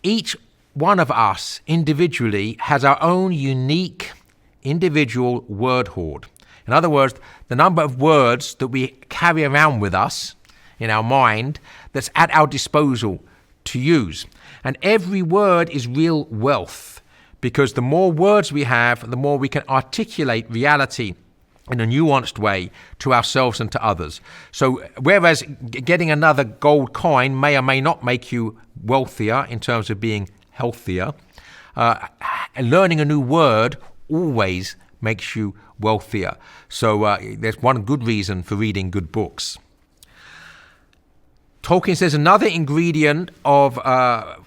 each one of us individually has our own unique individual word hoard. In other words, the number of words that we carry around with us in our mind that's at our disposal to use. And every word is real wealth, because the more words we have, the more we can articulate reality in a nuanced way to ourselves and to others. So whereas getting another gold coin may or may not make you wealthier in terms of being healthier, learning a new word always makes you wealthier. So there's one good reason for reading good books. Tolkien says another ingredient of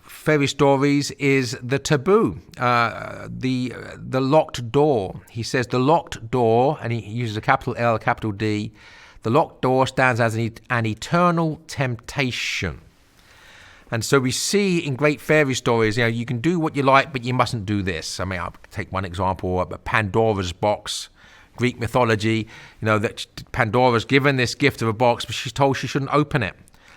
fairy stories is the taboo, the locked door. He says the locked door, and he uses a capital L, a capital D. The locked door stands as an eternal temptation. And so we see in great fairy stories, you can do what you like, but you mustn't do this. I mean, I'll take one example, Pandora's box. Greek mythology, that Pandora's given this gift of a box, but she's told she shouldn't open it.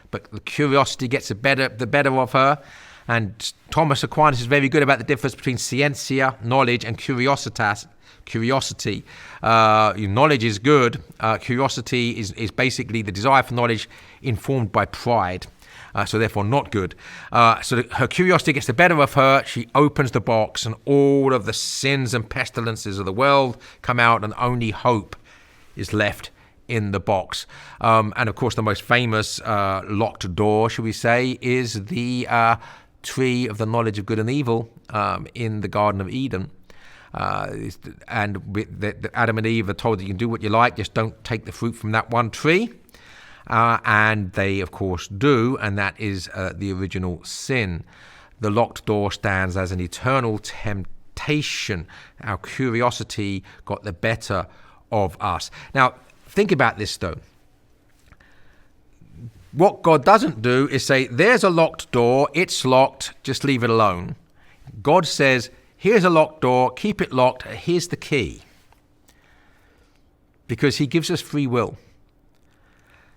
But the curiosity gets the better of her. And Thomas Aquinas is very good about the difference between scientia, knowledge, and curiosity. Knowledge is good. Curiosity is basically the desire for knowledge informed by pride. So therefore not good. So her curiosity gets the better of her. She opens the box, and all of the sins and pestilences of the world come out, and only hope is left in the box. And of course, the most famous locked door, shall we say, is the tree of the knowledge of good and evil in the Garden of Eden. And Adam and Eve are told that you can do what you like, just don't take the fruit from that one tree. And they, of course, do, and that is the original sin. The locked door stands as an eternal temptation. Our curiosity got the better of us. Now, think about this, though. What God doesn't do is say, there's a locked door, it's locked, just leave it alone. God says, here's a locked door, keep it locked, here's the key. Because he gives us free will.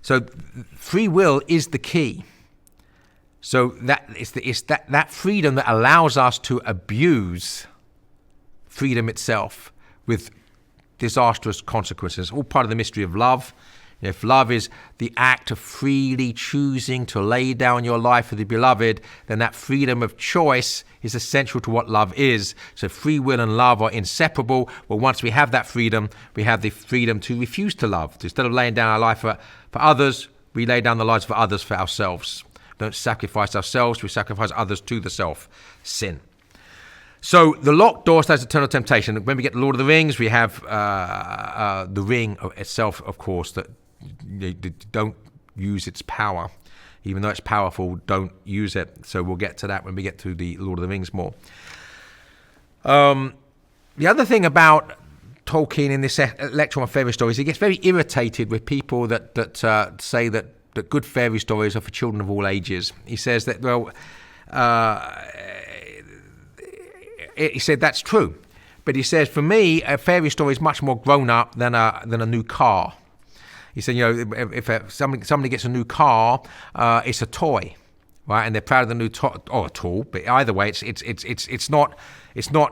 So free will is the key. So it's that freedom that allows us to abuse freedom itself with disastrous consequences. All part of the mystery of love. If love is the act of freely choosing to lay down your life for the beloved, then that freedom of choice is essential to what love is. So free will and love are inseparable. Well, once we have that freedom, we have the freedom to refuse to love. So instead of laying down our life for others, we lay down the lives for others for ourselves. Don't sacrifice ourselves, we sacrifice others to the self. Sin. So the locked door stands eternal temptation. When we get to Lord of the Rings, we have the ring itself, of course, that don't use its power. Even though it's powerful, don't use it. So we'll get to that when we get to the Lord of the Rings more. The other thing about Tolkien in this lecture on fairy stories, he gets very irritated with people that say that good fairy stories are for children of all ages. He says that, he said that's true. But he says, for me, a fairy story is much more grown up than a new car. He said, if somebody gets a new car, it's a toy, right? And they're proud of the new toy, or a tool. But either way, it's not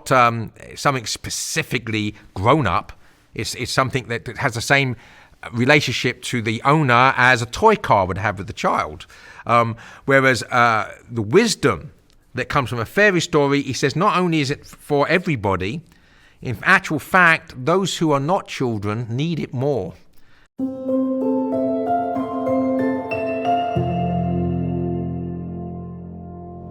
something specifically grown up. It's something that has the same relationship to the owner as a toy car would have with the child. Whereas the wisdom that comes from a fairy story, he says, not only is it for everybody, in actual fact, those who are not children need it more.